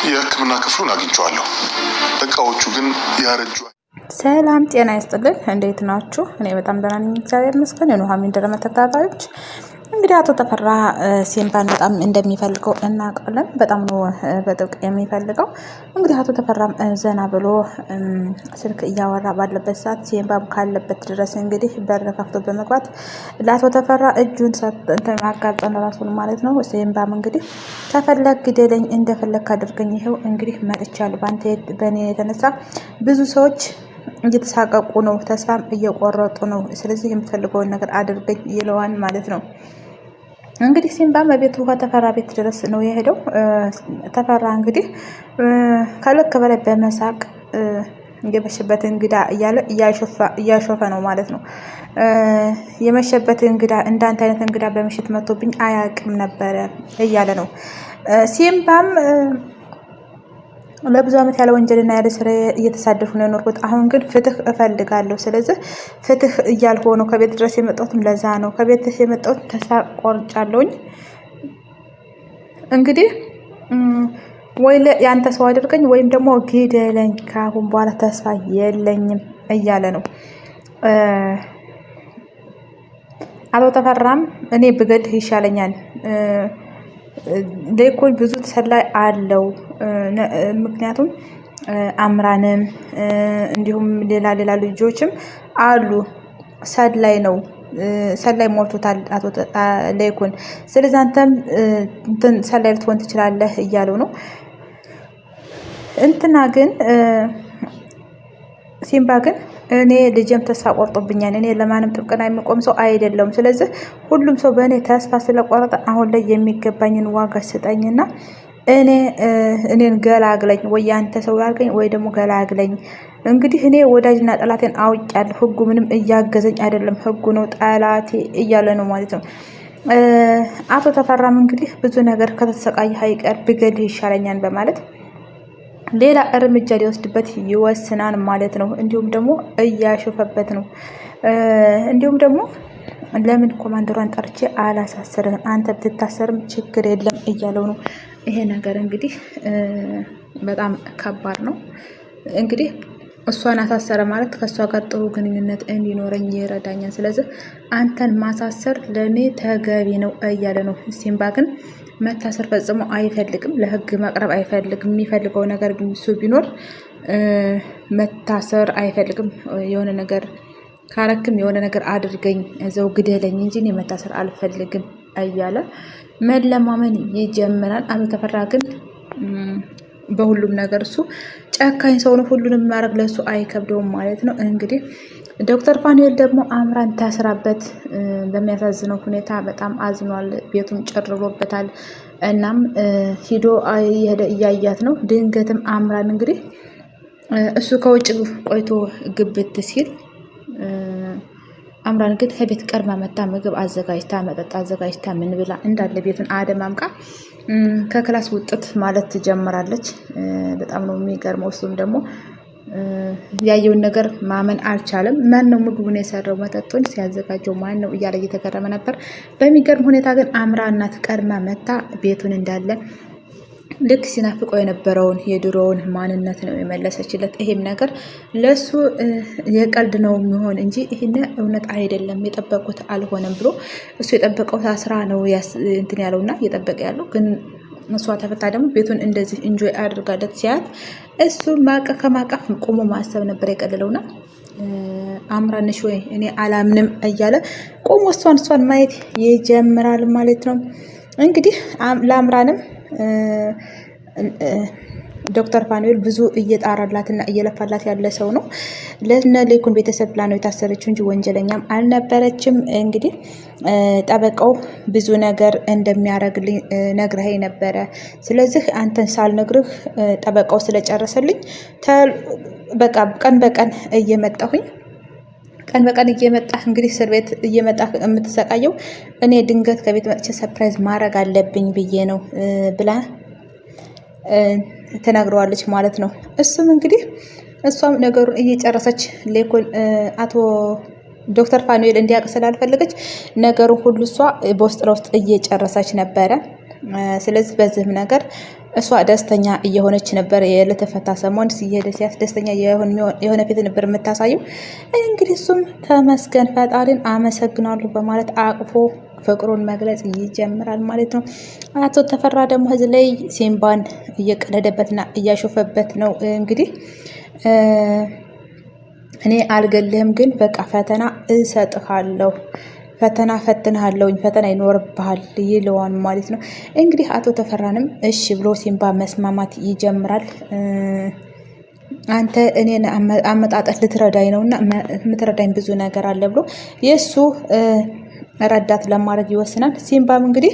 የሕክምና ክፍሉን አግኝቼዋለሁ። እቃዎቹ ግን ያረጁ። ሰላም ጤና ይስጥልን፣ እንዴት ናችሁ? እኔ በጣም ደህና ነኝ፣ እግዚአብሔር ይመስገን። የኑሃሚን ድራማ ተከታታዮች እንግዲህ አቶ ተፈራ ሲምባን በጣም እንደሚፈልገው እናውቃለን። በጣም ነው በጥብቅ የሚፈልገው። እንግዲህ አቶ ተፈራም ዘና ብሎ ስልክ እያወራ ባለበት ሰዓት ሲምባም ካለበት ድረስ እንግዲህ በር ከፍቶ በመግባት ለአቶ ተፈራ እጁን አጋልጠን ራሱን ማለት ነው። ሲምባም እንግዲህ ከፈለግ ግደለኝ፣ እንደፈለግ አድርገኝ፣ ይኸው እንግዲህ መጥቻለሁ። በእኔ የተነሳ ብዙ ሰዎች እየተሳቀቁ ነው፣ ተስፋም እየቆረጡ ነው። ስለዚህ የምትፈልገውን ነገር አድርገኝ ይለዋል ማለት ነው። እንግዲህ ሲምባም በቤቱ ከተፈራ ቤት ድረስ ነው የሄደው። ተፈራ እንግዲህ ከልክ በላይ በመሳቅ የመሸበት እንግዳ እያለ እያሾፈ ነው ማለት ነው። የመሸበት እንግዳ እንዳንተ አይነት እንግዳ በምሽት መጥቶብኝ አያውቅም ነበረ እያለ ነው። ሲምባም ለብዙ ዓመት ያለ ወንጀልና ያለ ስራ እየተሳደፉ ነው የኖርኩት። አሁን ግን ፍትህ እፈልጋለሁ። ስለዚህ ፍትህ እያልኩ ነው ከቤት ድረስ የመጣሁትም ለዛ ነው። ከቤት የመጣሁት ተስፋ ቆርጫለሁኝ። እንግዲህ ወይ ያንተ ሰው አድርገኝ ወይም ደግሞ ግደለኝ፣ ካሁን በኋላ ተስፋ የለኝም እያለ ነው። አቶ ተፈራም እኔ ብገልህ ይሻለኛል፣ ለይኩን ብዙ ተሰላይ አለው። ምክንያቱም አምራንም እንዲሁም ሌላ ልጆችም አሉ። ሰላይ ነው፣ ሰላይ ሞልቶታል አቶ ለይኩን። ስለዚህ አንተም ሰላይ ልትሆን ትችላለህ እያለው ነው። እንትና ግን ሲምባ ግን እኔ ልጅም ተስፋ ቆርጦብኛል። እኔ ለማንም ጥብቅና የሚቆም ሰው አይደለሁም። ስለዚህ ሁሉም ሰው በእኔ ተስፋ ስለቆረጠ አሁን ላይ የሚገባኝን ዋጋ ስጠኝና እኔን ገላግለኝ፣ ወይ ያንተ ሰው ያርገኝ ወይ ደግሞ ገላግለኝ። እንግዲህ እኔ ወዳጅና ጠላቴን አውቄያለሁ። ህጉ ምንም እያገዘኝ አይደለም፣ ህጉ ነው ጠላቴ እያለ ነው ማለት ነው። አቶ ተፈራም እንግዲህ ብዙ ነገር ከተሰቃየ አይቀር ብገልህ ይሻለኛል በማለት ሌላ እርምጃ ሊወስድበት ይወስናል ማለት ነው። እንዲሁም ደግሞ እያሾፈበት ነው። እንዲሁም ደግሞ ለምን ኮማንደሯን ጠርቼ አላሳስርህም? አንተ ብትታሰርም ችግር የለም እያለው ነው። ይሄ ነገር እንግዲህ በጣም ከባድ ነው። እንግዲህ እሷን አሳሰረ ማለት ከእሷ ጋር ጥሩ ግንኙነት እንዲኖረኝ ይረዳኛል። ስለዚህ አንተን ማሳሰር ለእኔ ተገቢ ነው እያለ ነው። ሲምባ ግን መታሰር ፈጽሞ አይፈልግም። ለህግ መቅረብ አይፈልግም። የሚፈልገው ነገር እሱ ቢኖር መታሰር አይፈልግም። የሆነ ነገር ካረክም የሆነ ነገር አድርገኝ፣ እዛው ግደለኝ እንጂ እኔ መታሰር አልፈልግም እያለ መለማመን ይጀምራል። አቶ ተፈራ ግን በሁሉም ነገር እሱ ጨካኝ ሰው ነው። ሁሉንም ማድረግ ለሱ አይከብደውም ማለት ነው። እንግዲህ ዶክተር ፋኑኤል ደግሞ አምራን ታስራበት በሚያሳዝነው ሁኔታ በጣም አዝኗል። ቤቱም ጭር ብሎበታል። እናም ሂዶ እያያት ነው። ድንገትም አምራን እንግዲህ እሱ ከውጭ ቆይቶ ግብት ሲል አምራን ግን ከቤት ቀርማ መታ ምግብ አዘጋጅታ መጠጥ አዘጋጅታ ምን ብላ እንዳለ ቤቱን አደማምቃ ከክላስ ውጥት ማለት ትጀምራለች። በጣም ነው የሚገርመው። እሱም ደግሞ ያየውን ነገር ማመን አልቻለም። ማን ነው ምግቡን የሰራው መጠጡን ሲያዘጋጀው ማን ነው እያለ እየተገረመ ነበር። በሚገርም ሁኔታ ግን አምራ እናት ቀድማ መታ ቤቱን እንዳለ ልክ ሲናፍቀው የነበረውን የድሮውን ማንነት ነው የመለሰችለት። ይሄም ነገር ለሱ የቀልድ ነው የሚሆን እንጂ ይሄን እውነት አይደለም፣ የጠበቁት አልሆነም ብሎ እሱ የጠበቀው ታስራ ነው እንትን ያለውና እየጠበቀ ያለው ግን እሷ ተፈታ ደግሞ ቤቱን እንደዚህ እንጆይ አድርጋለት ሲያት እሱ ከማቀፍ ቆሞ ማሰብ ነበር የቀለለውና አምራንሽ ወይ እኔ አላምንም እያለ ቆሞ እሷን ማየት ይጀምራል ማለት ነው። እንግዲህ ለአምራንም ዶክተር ፋኑኤል ብዙ እየጣራላትና እየለፋላት ያለ ሰው ነው። ለነ ለይኩን ቤተሰብ ብላ ነው የታሰረችው እንጂ ወንጀለኛም አልነበረችም። እንግዲህ ጠበቃው ብዙ ነገር እንደሚያደርግልኝ ነግረኸኝ ነበረ። ስለዚህ አንተን ሳልነግርህ ጠበቃው ስለጨረሰልኝ በቃ ቀን በቀን እየመጣሁኝ ቀን በቀን እየመጣህ እንግዲህ እስር ቤት እየመጣህ የምትሰቃየው እኔ ድንገት ከቤት መጥቼ ሰርፕራይዝ ማድረግ አለብኝ ብዬ ነው ብላ ተናግረዋለች ማለት ነው። እሱም እንግዲህ እሷም ነገሩን እየጨረሰች ለይኩን አቶ ዶክተር ፋኑኤል እንዲያውቅ ስላልፈለገች ነገሩን ሁሉ እሷ በውስጥ ለውስጥ እየጨረሰች ነበረ። ስለዚህ በዚህም ነገር እሷ ደስተኛ እየሆነች ነበር። ለተፈታ ሰሞን ሲሄደ ደስተኛ የሆነ ፊት ነበር የምታሳየው። እንግዲህ እሱም ተመስገን ፈጣሪን አመሰግናለሁ በማለት አቅፎ ፍቅሩን መግለጽ ይጀምራል ማለት ነው። አቶ ተፈራ ደግሞ እዚህ ላይ ሲምባን እየቀለደበትና እያሾፈበት ነው። እንግዲህ እኔ አልገልህም፣ ግን በቃ ፈተና እሰጥሃለሁ፣ ፈተና ፈትንሃለሁኝ፣ ፈተና ይኖርብሃል ይለዋል ማለት ነው። እንግዲህ አቶ ተፈራንም እሺ ብሎ ሲምባ መስማማት ይጀምራል። አንተ እኔን አመጣጠት ልትረዳኝ ነው እና የምትረዳኝ ብዙ ነገር አለ ብሎ የእሱ ረዳት ለማድረግ ይወስናል። ሲምባም እንግዲህ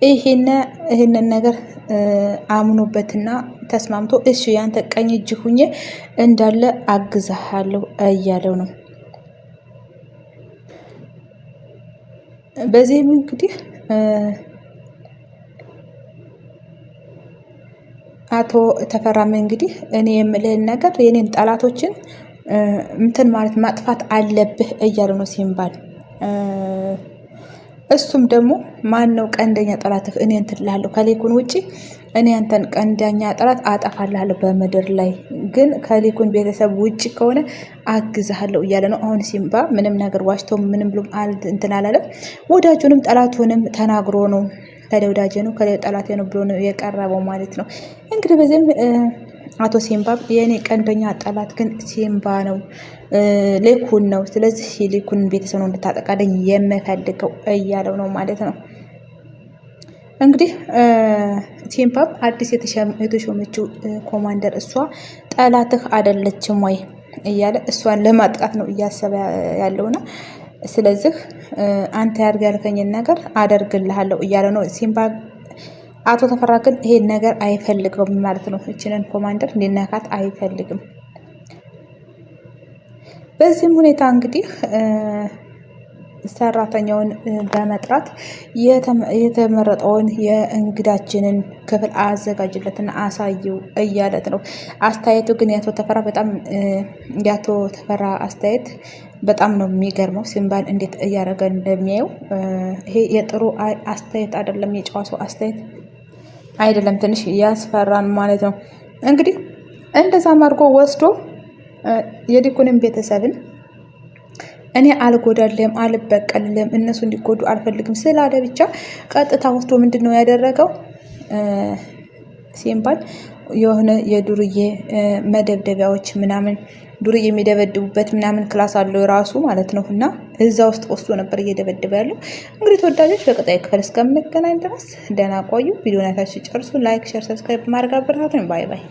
ይህንን ነገር አምኖበትና ተስማምቶ እሺ ያንተ ቀኝ እጅ ሁኜ እንዳለ አግዛሃለሁ እያለው ነው። በዚህም እንግዲህ አቶ ተፈራም እንግዲህ እኔ የምልህን ነገር የኔን ጠላቶችን እንትን ማለት ማጥፋት አለብህ እያሉ ነው ሲምባል። እሱም ደግሞ ማን ነው ቀንደኛ ጠላትህ? እኔ እንትን እልሃለሁ ከሌኩን ውጪ እኔ አንተን ቀንደኛ ጠላት አጠፋልሃለሁ በምድር ላይ ግን ከሌኩን ቤተሰብ ውጪ ከሆነ አግዝሃለሁ እያለ ነው። አሁን ሲምባ ምንም ነገር ዋሽቶ ምንም ብሎ እንትን አላለም። ወዳጁንም ጠላቱንም ተናግሮ ነው ከሌ ወዳጄ ነው ከሌ ጠላቴ ነው ብሎ ነው የቀረበው ማለት ነው። እንግዲህ በዚህም አቶ ሲምባ የእኔ ቀንደኛ ጠላት ግን ሲምባ ነው፣ ሌኩን ነው። ስለዚህ የሌኩን ቤተሰብ ነው እንድታጠቃለኝ የምፈልገው እያለው ነው ማለት ነው። እንግዲህ ሲምባም አዲስ የተሾመችው ኮማንደር እሷ ጠላትህ አይደለችም ወይ እያለ እሷን ለማጥቃት ነው እያሰበ ያለውና ስለዚህ አንተ ያልከኝን ነገር አደርግልሃለሁ እያለ ነው ሲምባ። አቶ ተፈራ ግን ይሄን ነገር አይፈልገውም ማለት ነው። እችንን ኮማንደር እንዲነካት አይፈልግም። በዚህም ሁኔታ እንግዲህ ሰራተኛውን በመጥራት የተመረጠውን የእንግዳችንን ክፍል አዘጋጅለትና አሳየው እያለት ነው። አስተያየቱ ግን የአቶ ተፈራ አስተያየት በጣም ነው የሚገርመው። ሲምባን እንዴት እያደረገ እንደሚያየው ይሄ የጥሩ አስተያየት አይደለም፣ የጨዋ ሰው አስተያየት አይደለም። ትንሽ ያስፈራን ማለት ነው። እንግዲህ እንደዛም አድርጎ ወስዶ የዲኩንም ቤተሰብን እኔ አልጎዳልም፣ አልበቀልም፣ እነሱ እንዲጎዱ አልፈልግም ስላለ ብቻ ቀጥታ ወስዶ ምንድን ነው ያደረገው? ሲምባል የሆነ የዱርዬ መደብደቢያዎች ምናምን ዱርዬ የሚደበድቡበት ምናምን ክላስ አለው የራሱ ማለት ነው። እና እዛ ውስጥ ወስዶ ነበር እየደበደበ ያለው። እንግዲህ ተወዳጆች በቀጣይ ክፍል እስከምንገናኝ ድረስ ደህና ቆዩ። ቪዲዮን አይታችሁ ጨርሱ። ላይክ፣ ሼር፣ ሰብስክራይብ ማድረግ አበረታቱኝ። ባይ ባይ።